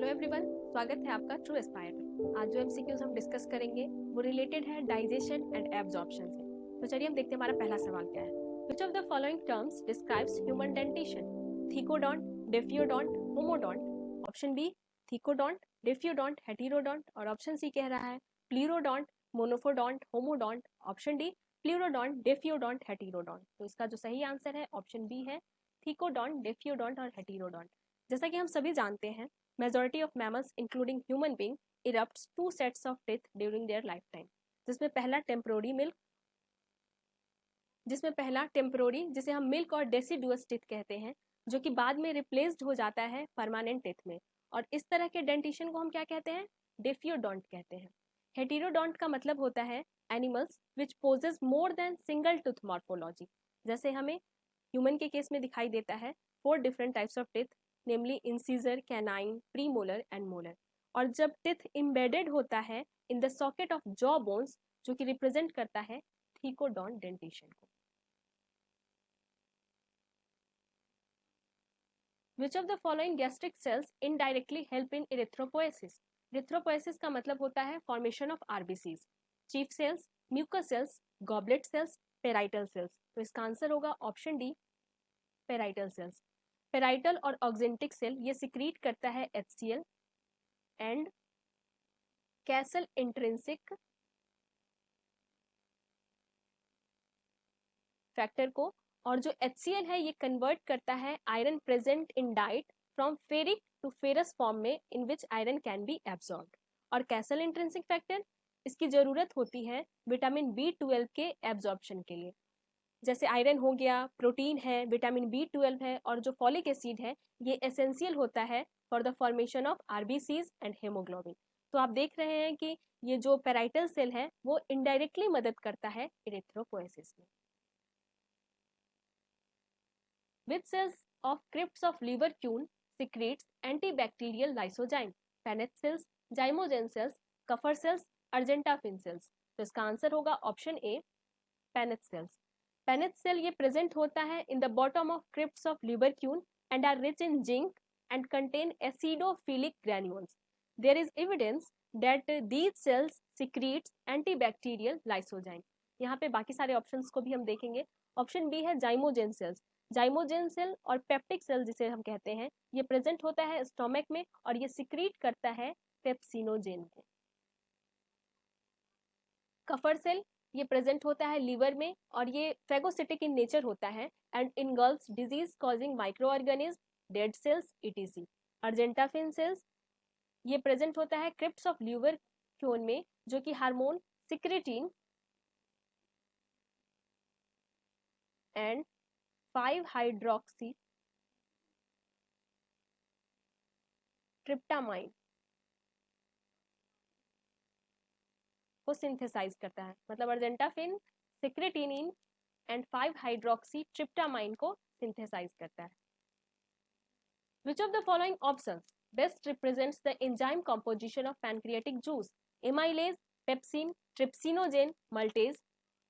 Hello everyone, स्वागत है आपका ट्रू एस्पायर में। आज जो एमसीक्यूज हम डिस्कस करेंगे वो रिलेटेड है डाइजेशन एंड एब्जॉर्प्शन से। तो चलिए हम देखते हैं हमारा पहला सवाल क्या है। Which of the following terms describes human dentition? Thecodont, diphyodont, homodont. Option B thecodont, diphyodont, heterodont और ऑप्शन सी कह रहा है pleurodont, monophyodont, homodont. Option D pleurodont, diphyodont, heterodont. तो इसका जो सही आंसर है ऑप्शन बी है थीकोडोंट, डिफियोडोंट और हेटेरोडोंट। जैसा कि हम सभी जानते हैं, majority of mammals including human being erupts two sets of teeth during their lifetime, जिसमें पहला टेम्पोररी जिसे हम मिल्क और डेसिडुअस टीथ कहते हैं, जो कि बाद में रिप्लेस्ड हो जाता है परमानेंट टीथ में। और इस तरह के डेंटिशन को हम क्या कहते हैं? डिफियोडोंट कहते हैं। हेटेरोडोंट का मतलब होता है animals which possess more than single tooth morphology. जैसे हमें ह्यूमन के केस में दिखाई देता है 4 different types of teeth, namely incisor, canine, premolar and molar. और जब टिथ इम्बेडेड होता है in the socket of jaw bones, जो कि रिप्रेजेंट करता है थीकोडोंट डेंटिशन को। Which of the following gastric cells indirectly help in erythropoiesis? erythropoiesis का मतलब होता है formation of RBCs. Chief cells, mucus cells, goblet cells, parietal cells. तो इसका आंसर होगा option D parietal cells. Parietal और ऑक्जेंटिक सेल ये सिक्रीट करता है HCl and Castle intrinsic factor को, और जो HCl है ये कन्वर्ट करता है iron present in diet from ferric to ferrous form में in which iron can be absorbed. और कैसल इंट्रिंसिक फैक्टर इसकी जरूरत होती है विटामिन B12 के एब्जॉर्प्शन के लिए। जैसे आयरन हो गया, प्रोटीन है, विटामिन B12 है और जो फॉलिक एसिड है ये एसेंशियल होता है for the formation of RBCs and haemoglobin. तो आप देख रहे हैं कि ये जो पेराइटल सेल है वो इनडायरेक्टली मदद करता है इरिथ्रोपोएसिस में। Which cells of crypts of Leverkusen secretes antibacterial lysozyme? Paneth cells, zymogen cells, Kupffer cells, Argentafin cells। तो इसका आंसर होगा option A Paneth cells। Paneth cell ये present होता है in the bottom of crypts of Leverkusen and are rich in zinc and contain acidophilic granules. There is evidence that these cells secretes antibacterial lysozyme। यहाँ पे बाकी सारे options को भी हम देखेंगे। ऑप्शन बी है जाइमोजेन सेल्स। जाइमोजेन सेल और पेप्टिक सेल जिसे हम कहते हैं ये प्रेजेंट होता है स्टोमक में और ये सिक्रीट करता है पेप्सिनोजेन को। कफर सेल ये प्रेजेंट होता है लीवर में और ये फेगोसिटिक इन नेचर होता है and engulfs disease causing micro organism, dead cells etc। Argentaffin cells ये प्रेजेंट होता है क्रिप्ट्स ऑफ लीवर क्योन में, जो कि hormone secretin and five hydroxy tryptamine को सिंथेसाइज करता है। मतलब argentaffin secretinin and five hydroxy tryptamine को सिंथेसाइज करता है। Which of the following options best represents the enzyme composition of pancreatic juice? Amylase, pepsin, trypsinogen, maltase।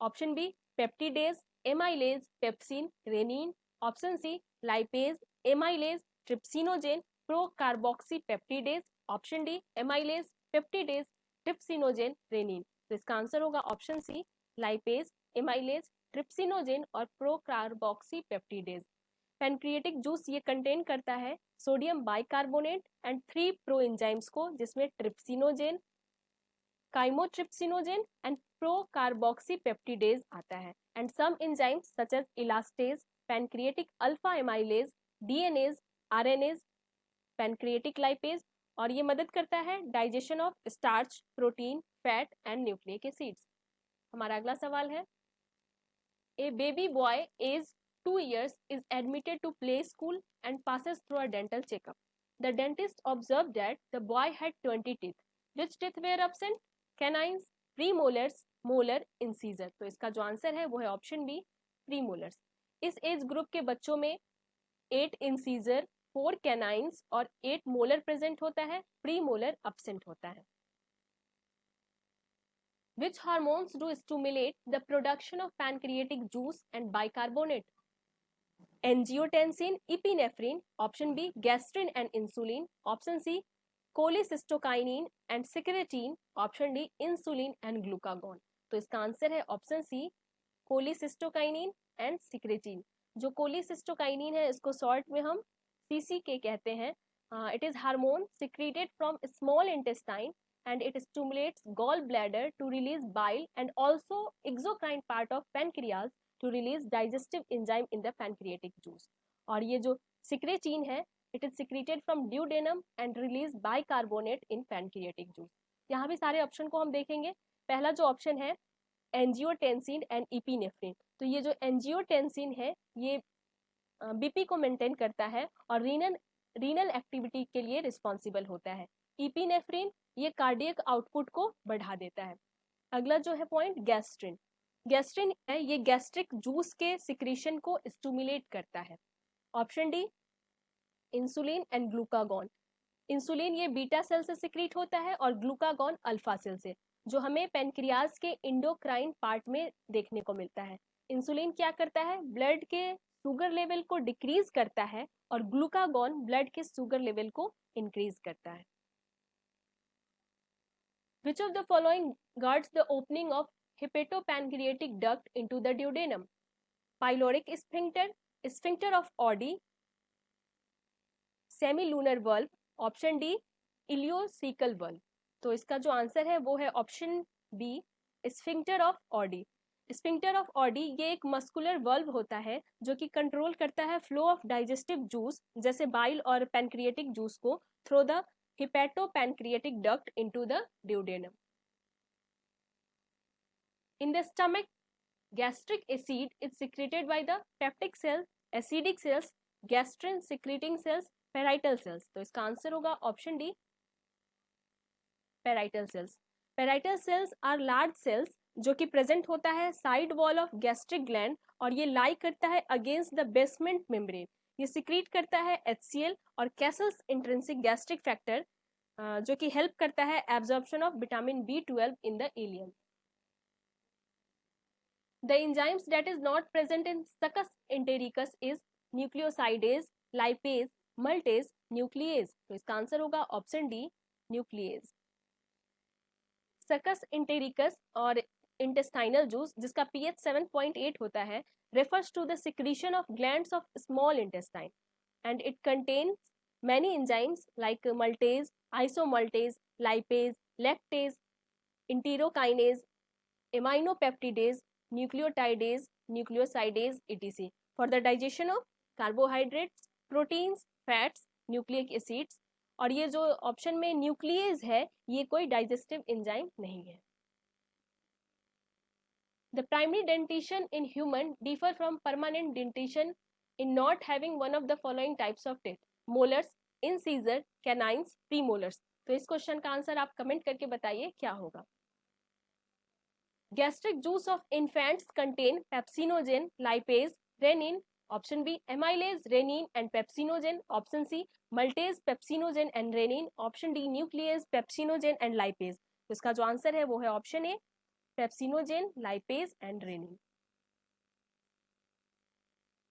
Option B peptidase, amylase, pepsin, renin। Option C lipase, amylase, trypsinogen, procarboxypeptidase। Option D amylase, peptidase, trypsinogen, renin। तो इसका answer होगा option C lipase, amylase, trypsinogen और procarboxypeptidase. Pancreatic juice ये contain करता है sodium bicarbonate and 3 pro enzymes को, जिसमें trypsinogen, chymotrypsinogen and procarboxypeptidase आता है and some enzymes such as elastase, pancreatic alpha amylase, DNase, RNase, pancreatic lipase. और ये मदद करता है digestion of starch, protein, fat and nucleic acids. हमारा अगला सवाल है, a baby boy age 2 years is admitted to play school and passes through a dental checkup. The dentist observed that the boy had 20 teeth. Which teeth were absent? Canines, premolars, molar, incisor। तो इसका जो answer है वो है option B premolars. इस age group के बच्चों में 8 इंसीजर, 4 कैनाइन्स और 8 मोलर प्रेजेंट होता है, प्रीमोलर absent होता है। Which hormones do stimulate the production of pancreatic juice and bicarbonate? Angiotensin, epinephrine। Option B gastrin and insulin। Option C cholecystokinin and secretin, option D insulin and glucagon. तो इसका answer है option C, cholecystokinin and secretin. जो cholecystokinin है इसको शॉर्ट में हम CCK कहते हैं। It is hormone secreted from small intestine and it stimulates gallbladder to release bile and also exocrine part of pancreas to release digestive enzyme in the pancreatic juice। और ये जो secretin है it is secreted from duodenum and release bicarbonate in pancreatic juice। यहाँ भी सारे option को हम देखेंगे। पहला जो ऑप्शन है एंजियोटेंसिन एंड इपिनेफ्रिन, तो ये जो एंजियोटेंसिन है ये बीपी को मेंटेन करता है और रीनल एक्टिविटी के लिए रिस्पॉन्सिबल होता है। इपिनेफ्रिन ये कार्डियक आउटपुट को बढ़ा देता है। अगला जो है पॉइंट गैस्ट्रिन, गैस्ट्रिन है ये गैस्ट्रिक जूस के सिक्रीशन को स्टिमुलेट करता है। Option D insulin and glucagon. Insulin ये बीटा सेल से सिक्रीट होता है और ग्लूकागॉन अल्फा सेल से, जो हमें पेनक्रियाज के इंडोक्राइन पार्ट में देखने को मिलता है। इंसुलिन क्या करता है, ब्लड के शुगर लेवल को डिक्रीज करता है और ग्लूकागॉन ब्लड के शुगर लेवल को इंक्रीज करता है। Which of the following guards the opening of hepatopancreatic duct into the duodenum? Pyloric sphincter, sphincter of Oddi, semilunar valve, option D ileocaecal valve। तो इसका जो आंसर है वो है option B, sphincter of Oddi. Sphincter of Oddi ये एक muscular valve होता है जो कि कंट्रोल करता है फ्लो ऑफ डाइजेस्टिव जूस जैसे बाइल और पैनक्रिएटिक जूस को through the hepatopancreatic duct into the duodenum। In the stomach, gastric acid is secreted by the peptic cells, acidic cells, gastrin secreting cells, parietal cells। तो इसका answer होगा option D, parietal cells। parietal cells are large cells जो कि present होता है side wall of gastric gland और ये लाई करता है अगेंस्ट द बेसमेंट मेम्ब्रेन। ये सिक्रीट करता है HCl और कैसल्स इंट्रिंसिक गैस्ट्रिक फैक्टर जो कि हेल्प करता है absorption of vitamin B12 in the ileum. The enzymes that is not present in succus entericus is nucleosidase, lipase, maltase, nuclease. तो इसका आंसर होगा option D, nuclease. Succus entericus और intestinal juice जिसका pH 7.8 होता है refers to the secretion of glands of small intestine and it contains many enzymes like maltase, isomaltase, lipase, lactase, enterokinase, aminopeptidase, nucleotidase, nucleosidase, etc. for the digestion of carbohydrates, proteins, fats, nucleic acids। और ये जो option में nuclease है ये कोई digestive enzyme नहीं है। The primary dentition in human differ from permanent dentition in not having one of the following types of teeth: molars, incisor, canines, premolars। तो इस क्वेश्चन का आंसर आप कमेंट करके बताइए क्या होगा। Gastric juice of infants contain pepsinogen, lipase, renin, option B amylase, renin and pepsinogen, option C maltase, pepsinogen and renin, option D nuclease, pepsinogen and lipase। तो इसका जो आंसर है वो है option A, pepsinogen, lipase and renin।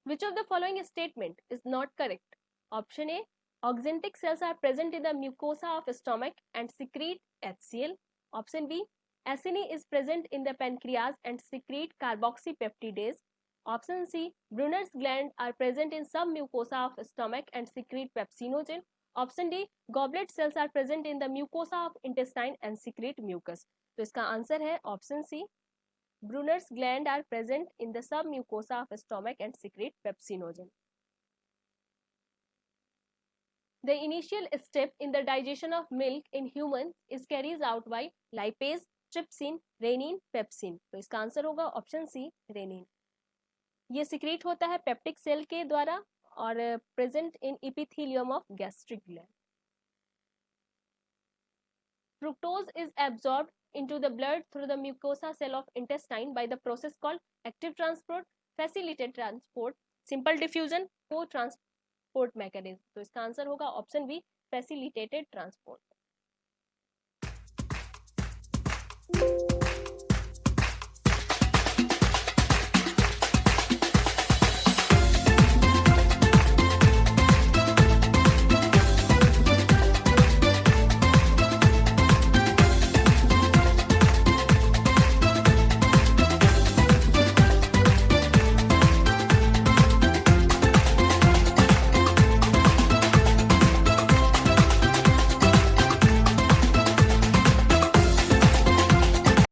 Which of the following statement is not correct? Option A, oxyntic cells are present in the mucosa of stomach and secrete HCl। Option B, acini is present in the pancreas and secrete carboxypeptidase। Option C, Brunner's gland are present in some mucosa of stomach and secrete pepsinogen। Option D, goblet cells are present in the mucosa of intestine and secrete mucus। तो इसका answer है option C, Brunner's gland are present in the submucosa of stomach and secrete pepsinogen। The initial step in the digestion of milk in humans is carries out by lipase, trypsin, renin, pepsin। तो इसका answer होगा option सी, renin। ये secrete होता है peptic cell के द्वारा और present in epithelium of gastric gland. Fructose is absorbed into the blood through the mucosa cell of intestine by the process called active transport, facilitated transport, simple diffusion, co-transport mechanism। तो इसका answer होगा option B, facilitated transport।